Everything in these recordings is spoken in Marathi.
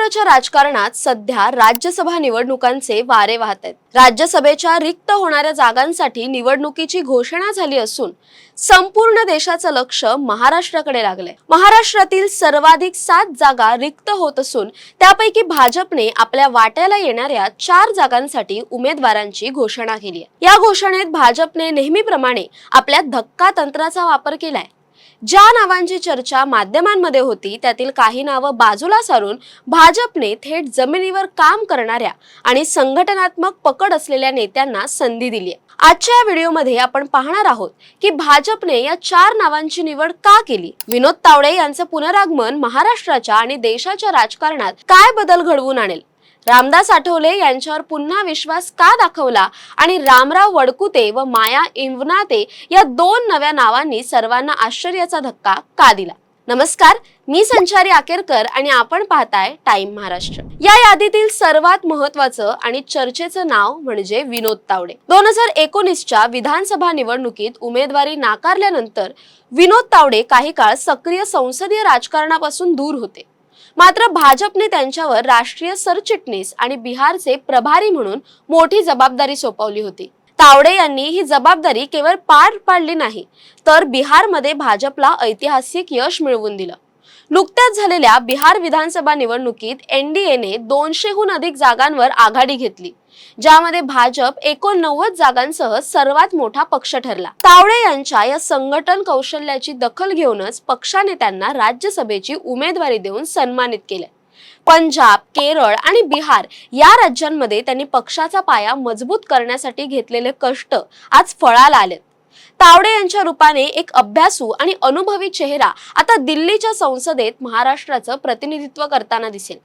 महाराष्ट्राच्या राजकारणात सध्या राज्यसभा निवडणुकांचे वारे वाहत आहेत। राज्यसभेच्या रिक्त होणाऱ्या जागांसाठी निवडणुकीची घोषणा झाली असून संपूर्ण देशाचं लक्ष महाराष्ट्राकडे लागलंय। महाराष्ट्रातील सर्वाधिक 7 जागा रिक्त होत असून त्यापैकी भाजपने आपल्या वाट्याला येणाऱ्या 4 जागांसाठी उमेदवारांची घोषणा केली आहे। या घोषणेत भाजपने नेहमीप्रमाणे आपल्या धक्का तंत्राचा वापर केलाय। ज्या नावांची चर्चा माध्यमांमध्ये होती त्यातील काही नावं बाजूला सारून भाजपने थेट जमिनीवर काम करणाऱ्या आणि संघटनात्मक पकड असलेल्या नेत्यांना संधी दिली आहे। आजच्या या व्हिडिओमध्ये आपण पाहणार आहोत की भाजपने या 4 नावांची निवड का केली, विनोद तावडे यांचं पुनरागमन महाराष्ट्राच्या आणि देशाच्या राजकारणात काय बदल घडवून आणेल, रामदास आठवले यांच्यावर पुन्हा विश्वास का दाखवला आणि रामराव वडकुते व माया इवनाते या 2 नव्या नावांनी सर्वांना आश्चर्याचा धक्का का दिला। नमस्कार, मी संचारी आकेरकर आणि आपण पाहताय टाइम महाराष्ट्र। या यादीतील सर्वात महत्त्वाचं आणि चर्चेचं नाव म्हणजे विनोद तावडे। 2019च्या विधानसभा निवडणुकीत उमेदवारी नाकारल्यानंतर विनोद तावडे काही काळ सक्रिय संसदीय राजकारणापासून दूर होते। मात्र भाजपने त्यांच्यावर राष्ट्रीय सरचिटणीस आणि बिहारचे प्रभारी म्हणून मोठी जबाबदारी सोपवली होती। तावडे यांनी ही जबाबदारी केवळ पार पाडली नाही तर बिहारमध्ये भाजपला ऐतिहासिक यश मिळवून दिलं। नुकत्याच झालेल्या बिहार विधानसभा निवडणुकीत एनडीएने 200हून अधिक जागांवर आघाडी घेतली, ज्यामध्ये भाजप 89 जागांसह सर्वात मोठा पक्ष ठरला। तावडे यांच्या या संघटन कौशल्याची दखल घेऊनच पक्षाने त्यांना राज्यसभेची उमेदवारी देऊन सन्मानित केले। पंजाब, केरळ आणि बिहार या राज्यांमध्ये त्यांनी पक्षाचा पाया मजबूत करण्यासाठी घेतलेले कष्ट आज फळाला आलेत। तावडे यांच्या रूपाने एक अभ्यासू आणि अनुभवी चेहरा आता दिल्लीच्या संसदेत महाराष्ट्राचं प्रतिनिधित्व करताना दिसेल।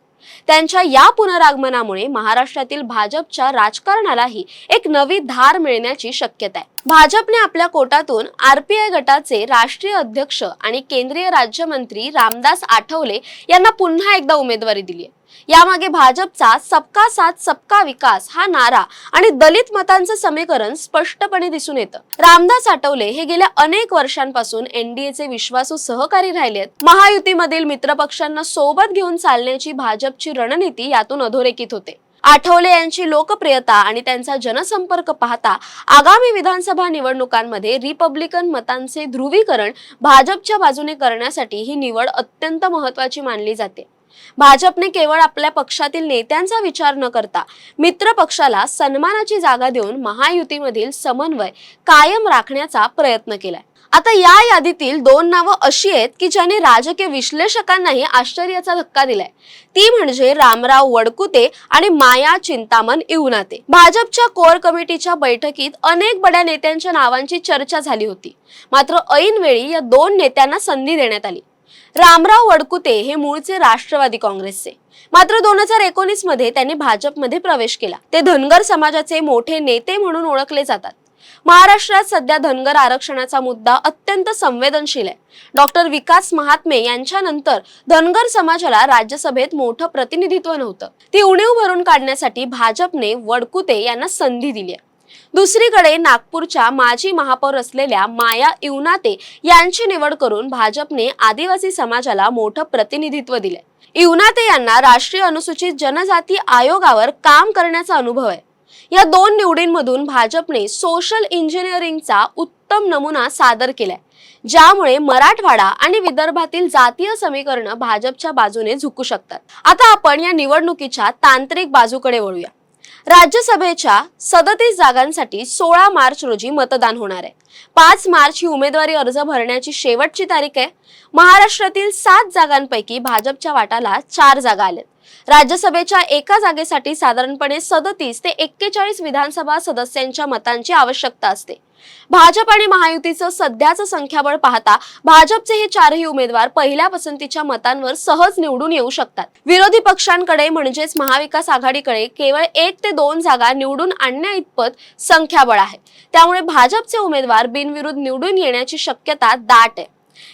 त्यांच्या या पुनरागमनामुळे महाराष्ट्रातील भाजपच्या राजकारणालाही एक नवी धार मिळण्याची शक्यता आहे। भाजपने आपल्या कोटातून आरपीआय गटाचे राष्ट्रीय अध्यक्ष आणि केंद्रीय राज्यमंत्री रामदास आठवले यांना पुन्हा एकदा उमेदवारी दिली आहे। यामागे भाजपचा सबका साथ सबका विकास हा नारा आणि दलित मतांचं समीकरण स्पष्टपणे दिसून येतं। रामदास आठवले हे गेल्या अनेक वर्षांपासून एनडीएचे विश्वासू सहकारी राहिलेत। महायुतीमधील मित्रपक्षांना सोबत घेऊन चालण्याची भाजपची रणनीती यातून अधोरेखित होते। आठवले यांची लोकप्रियता आणि त्यांचा जनसंपर्क पाहता आगामी विधानसभा निवडणुकांमध्ये रिपब्लिकन मतांचे ध्रुवीकरण भाजपच्या बाजूने करण्यासाठी ही निवड अत्यंत महत्त्वाची मानली जाते। भाजपने केवळ आपल्या पक्षातील नेत्यांचा विचार न करता मित्र पक्षाला सन्मानाची जागा देऊन महायुतीमधील समन्वय कायम राखण्याचा प्रयत्न केलाय। आता या यादीतील 2 नावं अशी आहेत की ज्यांनी राजकीय विश्लेषकांनाही आश्चर्याचा धक्का दिलाय। ती म्हणजे रामराव वडकुते आणि माया चिंतामण इवनाते। भाजपच्या कोर कमिटीच्या बैठकीत अनेक बड्या नेत्यांच्या नावांची चर्चा झाली होती, मात्र ऐनवेळी या 2 नेत्यांना संधी देण्यात आली। रामराव वडकुते हे मूळचे राष्ट्रवादी काँग्रेसचे, मात्र 2019 मध्ये त्यांनी भाजपमध्ये प्रवेश केला। ते धनगर समाजाचे मोठे नेते म्हणून ओळखले जातात। महाराष्ट्रात सध्या धनगर आरक्षणाचा मुद्दा अत्यंत संवेदनशील आहे। डॉक्टर विकास महात्मे यांच्यानंतर धनगर समाजाला राज्यसभेत मोठं प्रतिनिधित्व नव्हतं। ती उणीव भरून काढण्यासाठी भाजपने वडकुते यांना संधी दिली आहे। दुसरीकडे नागपूरच्या माजी महापौर असलेल्या माया इवनाते यांची निवड करून भाजपने आदिवासी समाजाला मोठं प्रतिनिधित्व दिले। इवनाते यांना राष्ट्रीय अनुसूचित जनजाती आयोगावर काम करण्याचा अनुभव आहे। या 2 निवडींमधून भाजपने सोशल इंजिनिअरिंगचा उत्तम नमुना सादर केलाय, ज्यामुळे मराठवाडा आणि विदर्भातील जातीय समीकरण भाजपच्या बाजूने झुकू शकतात। आता आपण या निवडणुकीच्या तांत्रिक बाजूकडे वळूया। राज्यसभेच्या 37 जागांसाठी 16 मार्च रोजी मतदान होणार आहे। 5 मार्च ही उमेदवारी अर्ज भरण्याची शेवटची तारीख आहे। महाराष्ट्रातील 7 जागांपैकी भाजपच्या वाटाला 4 जागा आल्यात। राज्यसभेच्या एका जागेसाठी साधारणपणे 37 ते 41 विधानसभा सदस्यांच्या मतांची आवश्यकता असते। भाजप आणि महायुतीचं सध्याचं संख्याबळ पाहता भाजपचे हे 4ही उमेदवार पहिल्या पसंतीच्या मतांवर सहज निवडून येऊ शकतात। विरोधी पक्षांकडे म्हणजेच महाविकास आघाडीकडे केवळ 1 ते 2 जागा निवडून आणण्या इतपत संख्याबळ आहे। त्यामुळे भाजपचे उमेदवार बिनविरोध निवडून येण्याची शक्यता दाट आहे।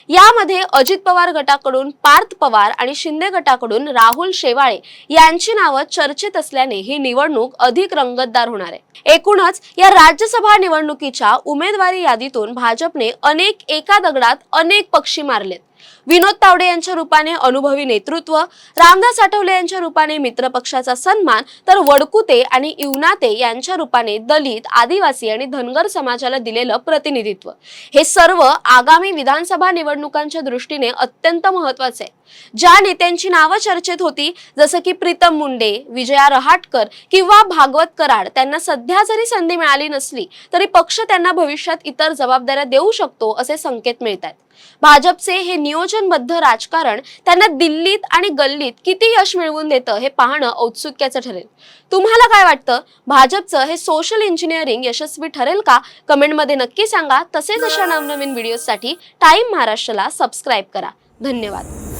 यामध्ये अजित पवार गटाकडून पार्थ पवार आणि शिंदे गटाकडून राहुल शेवाळे यांची नावं चर्चेत असल्याने ही निवडणूक अधिक रंगतदार होणार आहे। एकूणच या राज्यसभा निवडणुकीच्या उमेदवारी यादीतून भाजपने एका दगडात अनेक पक्षी मारलेत। विनोद तावडे यांच्या रूपाने अनुभवी नेतृत्व, रामदास आठवले यांच्या रूपाने मित्र पक्षाचा सन्मान, तर वडकुते आणि इवनाते यांच्या रूपाने दलित, आदिवासी आणि धनगर समाजाला दिलेलं प्रतिनिधित्व, हे सर्व आगामी विधानसभा निवडणुकांच्या दृष्टीने अत्यंत महत्त्वाचे आहे. ज्या नेत्यांची नावं चर्चेत होती, जसं की प्रीतम मुंडे, विजया रहाटकर किंवा भागवत कराड, त्यांना सध्या जरी संधी मिळाली नसली तरी पक्ष त्यांना भविष्यात इतर जबाबदाऱ्या देऊ शकतो असे संकेत मिळतात. भाजपचे हे नियोजनबद्ध राजकारण त्यांना दिल्लीत आणि गल्लीत किती यश मिळवून देतं हे पाहणं औत्सुक्याचं ठरेल. तुम्हाला काय वाटतं? भाजपचं हे सोशल इंजिनिअरिंग यशस्वी ठरेल का? कमेंटमध्ये नक्की सांगा. तसेच अशा नवनवीन व्हिडिओसाठी टाइम महाराष्ट्राला सबस्क्राईब करा. धन्यवाद.